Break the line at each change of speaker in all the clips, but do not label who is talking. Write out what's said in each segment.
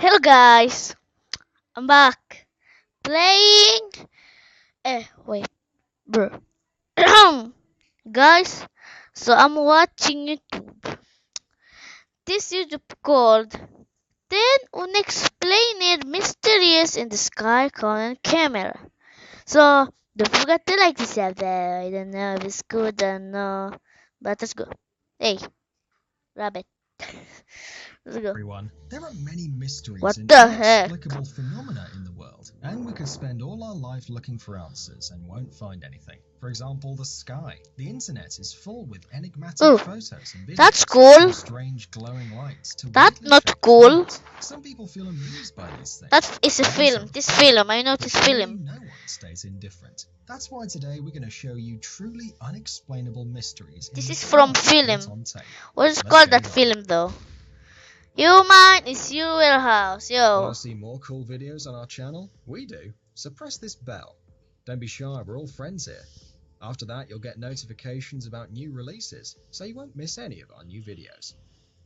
Hello guys, I'm back playing. Wait, bro. Guys, so I'm watching YouTube. This YouTube called 10 unexplained mysteries in the sky on camera. So don't forget to like this video. I don't know if it's good or no, but let's go. Hey, rabbit. Let's go.
Everyone, there are many mysteries
What
and
the heck?
inexplicable phenomena in the world, and we could spend all our life looking for answers and won't find anything. For example, the sky. The internet is full with enigmatic
Ooh,
photos and videos.
that's cool.
From strange glowing lights to
That's
weirdly
not
shaped
cool.
planets. Some people feel amused by these things.
That is a film. This film. I know this film.
No one stays indifferent. That's why today we're going to show you truly unexplainable mysteries.
This is from film. What is
Let's
called
go
that
on.
film though? Human is your house, yo.
Want to see more cool videos on our channel? We do. So press this bell. Don't be shy, we're all friends here. After that, you'll get notifications about new releases, so you won't miss any of our new videos.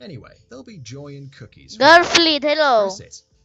Anyway, there'll be joy and cookies.
Garfield, hello.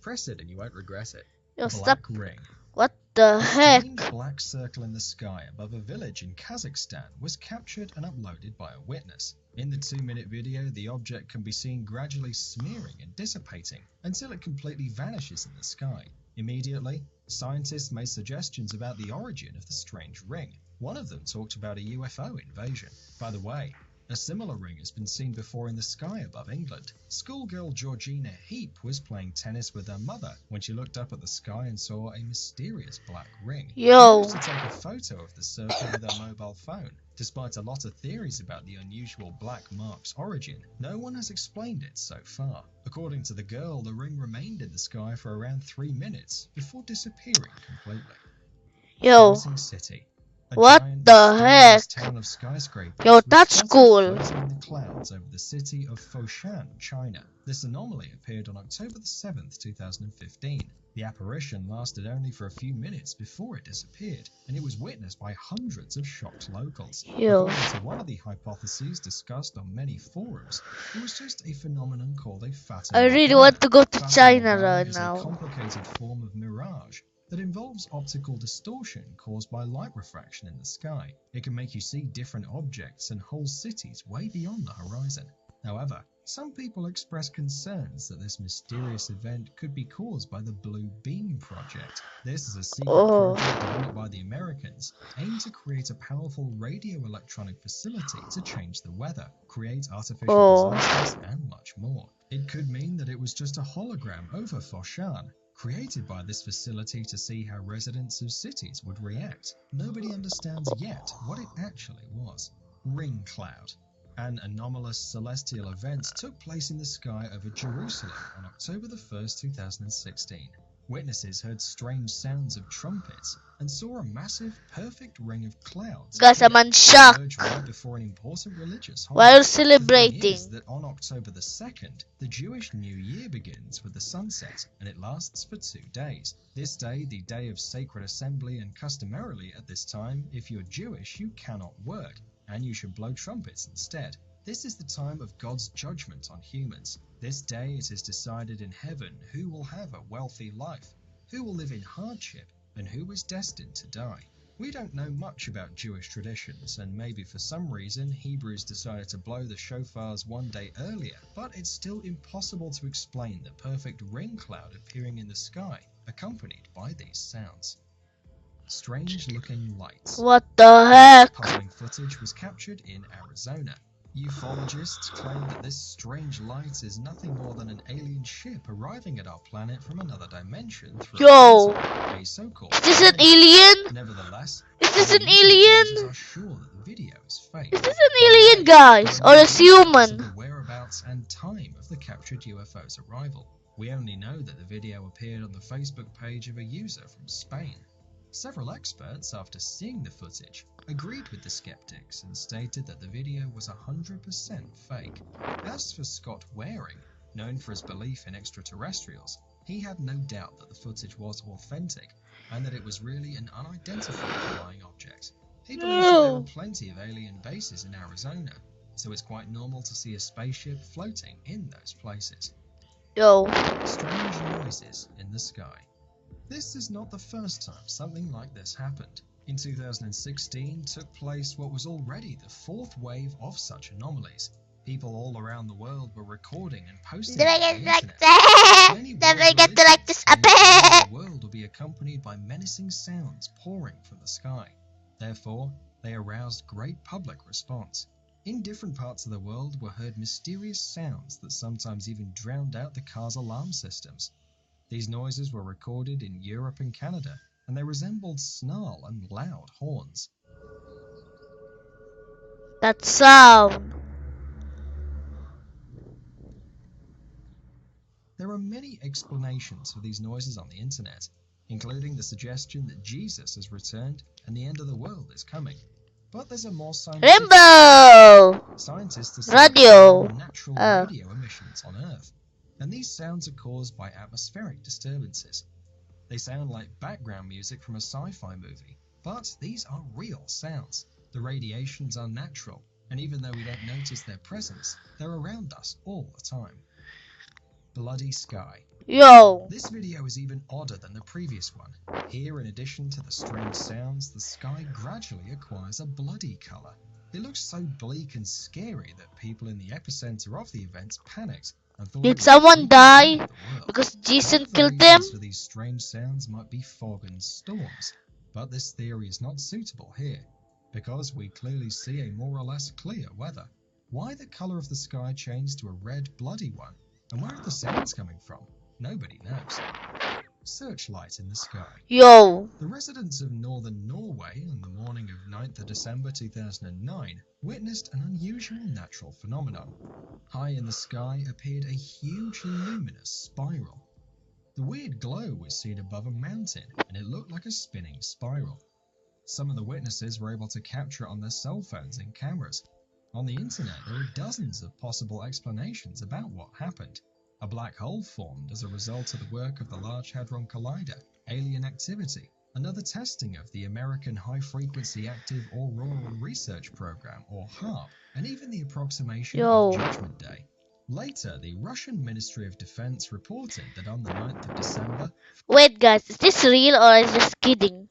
Press it and you won't regret it.
Yo,
Black
stop.
ring.
What the
A
heck?
strange black circle in the sky above a village in Kazakhstan was captured and uploaded by a witness. In the 2-minute video, the object can be seen gradually smearing and dissipating until it completely vanishes in the sky. Immediately, scientists made suggestions about the origin of the strange ring. One of them talked about a UFO invasion. By the way, a similar ring has been seen before in the sky above England. Schoolgirl Georgina Heap was playing tennis with her mother when she looked up at the sky and saw a mysterious black ring.
Yo.
She used to take a photo of the circle with her mobile phone. Despite a lot of theories about the unusual black mark's origin, no one has explained it so far. According to the girl, the ring remained in the sky for around 3 minutes before disappearing completely.
Yo.
Floating city. A
What
giant,
the
mysterious
heck?
town of skyscrapers
Yo,
was
that's
spotted
cool.
floating in the clouds over the city of Foshan, China. This anomaly appeared on October the 7th, 2015. The apparition lasted only for a few minutes before it disappeared, and it was witnessed by hundreds of shocked locals.
Yo.
According to one of the hypotheses discussed on many forums, it was just a phenomenon called a Fata
I really
Morgana.
want to go to
Fata
China
Morgana
right
is a
now.
complicated form of mirage that involves optical distortion caused by light refraction in the sky. It can make you see different objects and whole cities way beyond the horizon. However, some people express concerns that this mysterious event could be caused by the Blue Beam Project. This is a secret project developed by the Americans, aimed to create a powerful radio-electronic facility to change the weather, create artificial disasters, and much more. It could mean that it was just a hologram over Foshan, created by this facility to see how residents of cities would react. Nobody understands yet what it actually was. Ring cloud. An anomalous celestial event took place in the sky over Jerusalem on October the 1st, 2016. Witnesses heard strange sounds of trumpets and saw a massive, perfect ring of clouds.
Guys, I'm in shock.
Right before an important religious holiday.
While
The thing
celebrating.
is that on October the 2nd, the Jewish New Year begins with the sunset, and it lasts for 2 days. This day, the day of sacred assembly, and customarily at this time, if you're Jewish, you cannot work, and you should blow trumpets instead. This is the time of God's judgment on humans. This day it is decided in heaven who will have a wealthy life, who will live in hardship, and who is destined to die. We don't know much about Jewish traditions, and maybe for some reason Hebrews decided to blow the shofars 1 day earlier, but it's still impossible to explain the perfect ring cloud appearing in the sky, accompanied by these sounds. Strange-looking lights.
What the heck?
Puzzling footage was captured in Arizona. Ufologists claim that this strange light is nothing more than an alien ship arriving at our planet from another dimension through a so-called.
Is this an alien?
Nevertheless,
Is this an
investigators
alien?
are sure that the video is fake.
Is this an alien, guys? Or a human?
The whereabouts and time of the captured UFO's arrival. We only know that the video appeared on the Facebook page of a user from Spain. Several experts, after seeing the footage, agreed with the skeptics and stated that the video was 100% fake. As for Scott Waring, known for his belief in extraterrestrials, he had no doubt that the footage was authentic and that it was really an unidentified flying object. He believes that there are plenty of alien bases in Arizona, so it's quite normal to see a spaceship floating in those places.
Yo.
Strange noises in the sky. This is not the first time something like this happened. In 2016 took place what was already the fourth wave of such anomalies. People all around the world were recording and posting
Don't
them on
forget
the
to like
internet.
this.
Many
Don't
world
forget to like this.
religions believe the end of the world will be accompanied by menacing sounds pouring from the sky. Therefore, they aroused great public response. In different parts of the world were heard mysterious sounds that sometimes even drowned out the car's alarm systems. These noises were recorded in Europe and Canada, and they resembled snarl and loud horns.
That sound.
There are many explanations for these noises on the internet, including the suggestion that Jesus has returned and the end of the world is coming. But there's a more scientific
Rainbow.
Scientists have
Radio.
natural
Oh.
radio emissions on Earth, and these sounds are caused by atmospheric disturbances. They sound like background music from a sci-fi movie, but these are real sounds. The radiations are natural, and even though we don't notice their presence, they're around us all the time. Bloody sky.
Yo.
This video is even odder than the previous one. Here, in addition to the strange sounds, the sky gradually acquires a bloody colour. It looks so bleak and scary that people in the epicenter of the event panicked and thought
Did
it was
someone
the end
die
of the world.
because Jesus
Other
killed them?
variations for these strange sounds might be fog and storms, but this theory is not suitable here, because we clearly see a more or less clear weather. Why the colour of the sky changed to a red bloody one, and where are the sounds coming from? Nobody knows. Searchlight in the sky.
Yo.
The residents of northern Norway on the morning of 9th of December 2009 witnessed an unusual natural phenomenon. High in the sky appeared a huge luminous spiral. The weird glow was seen above a mountain, and it looked like a spinning spiral. Some of the witnesses were able to capture it on their cell phones and cameras. On the internet, there are dozens of possible explanations about what happened. A black hole formed as a result of the work of the Large Hadron Collider, alien activity, another testing of the American High Frequency Active Auroral Research Program, or HAARP, and even the approximation of Judgment Day. Later, the Russian Ministry of Defense reported that on the 9th of December,
Wait, guys, is this real or is just kidding?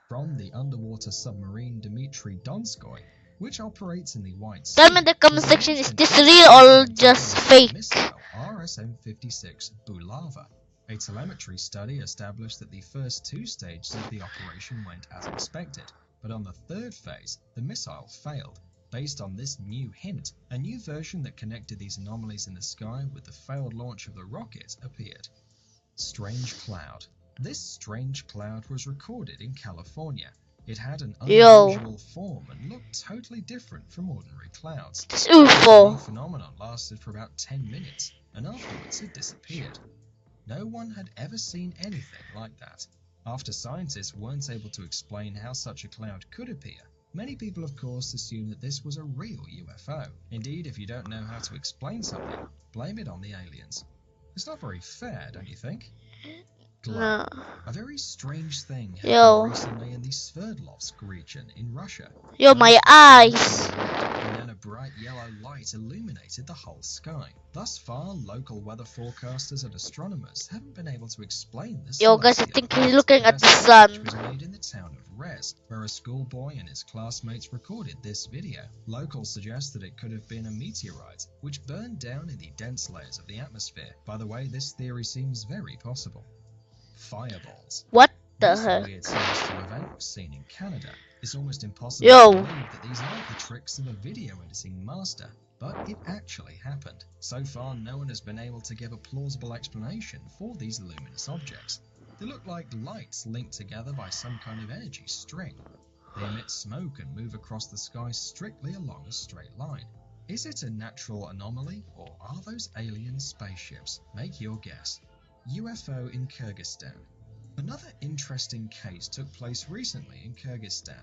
from the underwater submarine Dmitry Donskoy, which operates in the White Sea,
Tell me in the comment section, is this real or just fake?
Missile RSM-56 Bulava. A telemetry study established that the first two stages of the operation went as expected, but on the third phase, the missile failed. Based on this new hint, a new version that connected these anomalies in the sky with the failed launch of the rocket appeared. Strange cloud. This strange cloud was recorded in California. It had an unusual form and looked totally different from ordinary clouds.
This
The new
UFO.
phenomenon lasted for about 10 minutes, and afterwards it disappeared. No one had ever seen anything like that. After scientists weren't able to explain how such a cloud could appear, many people of course assumed that this was a real UFO. Indeed, if you don't know how to explain something, blame it on the aliens. It's not very fair, don't you think? Glow.
No.
A very strange thing
Yo.
happened recently in the Sverdlovsk region in Russia.
Yo, my eyes.
And then a bright yellow light illuminated the whole sky. Thus far, local weather forecasters and astronomers haven't been able to explain this.
Yo, guys, I think he's looking at the
Which
sun.
was made in the town of Rez, where a schoolboy and his classmates recorded this video. Locals suggest that it could have been a meteorite, which burned down in the dense layers of the atmosphere. By the way, this theory seems very possible. Fireballs.
What the
This
heck?
weird celestial event was seen in Canada. It's almost impossible
Yo.
to believe that these aren't the tricks of a video editing master, but it actually happened. So far, no one has been able to give a plausible explanation for these luminous objects. They look like lights linked together by some kind of energy string. They emit smoke and move across the sky strictly along a straight line. Is it a natural anomaly, or are those alien spaceships? Make your guess. UFO in Kyrgyzstan. Another interesting case took place recently in Kyrgyzstan.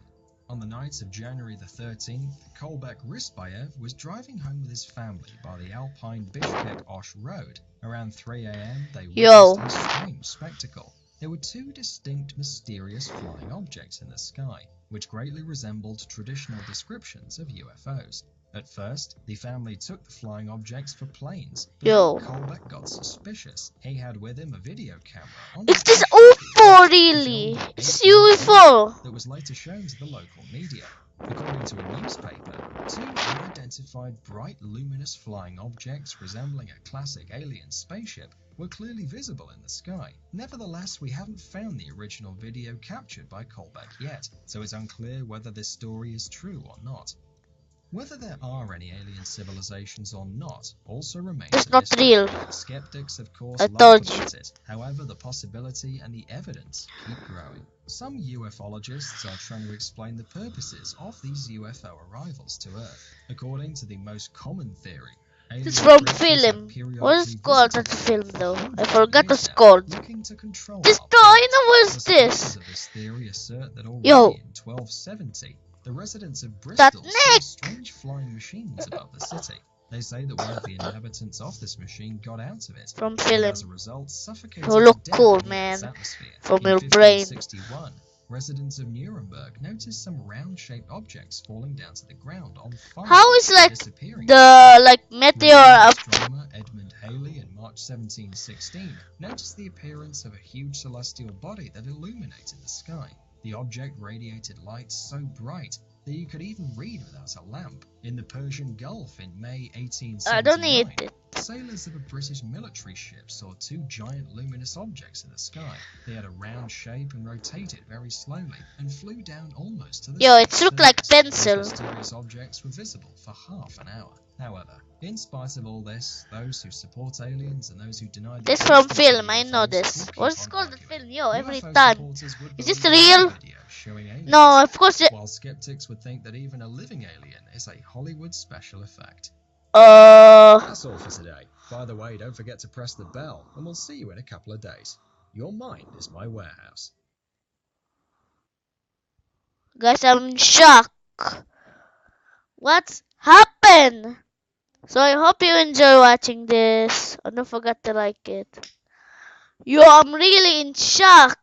On the night of January the 13th, Kolbek Risbayev was driving home with his family by the Alpine Bishkek-Osh Road. Around 3 a.m. they witnessed a strange spectacle. There were two distinct mysterious flying objects in the sky, which greatly resembled traditional descriptions of UFOs. At first, the family took the flying objects for planes, but
Yo.
then Colbeck got suspicious. He had with him a video camera on
Is
which
this
he
UFO
showed the
really?
filmed
This
8-minute
UFO.
video that was later shown to the local media. According to a newspaper, two unidentified bright luminous flying objects resembling a classic alien spaceship were clearly visible in the sky. Nevertheless, we haven't found the original video captured by Colbeck yet, so it's unclear whether this story is true or not. Whether there are any alien civilizations or not also remains
It's
a
not
mystery.
real.
Skeptics, of course,
I
laugh
told you.
about it. However, the possibility and the evidence keep growing. Some ufologists are trying to explain the purposes of these UFO arrivals to Earth. According to the most common theory,
It's
alien
from
creatures have
film. What is
periodically
called
visited
that film
Earth for
though? I
hundreds
forgot
of
what
years
it's
now,
called.
looking to control
This
our
toy, you
planet.
know what
The
is this?
supporters of this theory assert that already
Yo.
in 1270, the residents of
That
Bristol saw
neck.
strange flying machines above the city. They say that one of the inhabitants of this machine got out of it,
From
and
film.
as a result suffocated
You look
to death
cool,
in the Earth's
man.
atmosphere.
From
In
your brain.
1561, residents of Nuremberg noticed some round-shaped objects falling down to the ground on fire
How is
and
like
disappearing.
the meteor
Renowned
of
astronomer Edmund Halley in March 1716 noticed the appearance of a huge celestial body that illuminated the sky. The object radiated light so bright that you could even read without a lamp. In the Persian Gulf in May
I don't need
1879,
it.
sailors of a British military ship saw two giant luminous objects in the sky. They had a round shape and rotated very slowly and flew down almost to the
Yo, it
sun's
looked like
surface.
pencil.
These mysterious objects were visible for half an hour. However, in spite of all this, those who support aliens and those who deny the
This from
existence of
film, I know
UFOs
this.
will keep
What's
on
called the
arguing.
film? Yo, every
UFO
time.
supporters would
Is this
believe any
real?
video showing aliens,
No, of course it.
while skeptics would think that even a living alien is a Hollywood special effect. That's all for today. By the way, don't forget to press the bell, and we'll see you in a couple of days. Your mind is my warehouse.
Guys, I'm in shock. what's happened. So I hope you enjoy watching this. And don't forget to like it. Yo, I'm really in shock.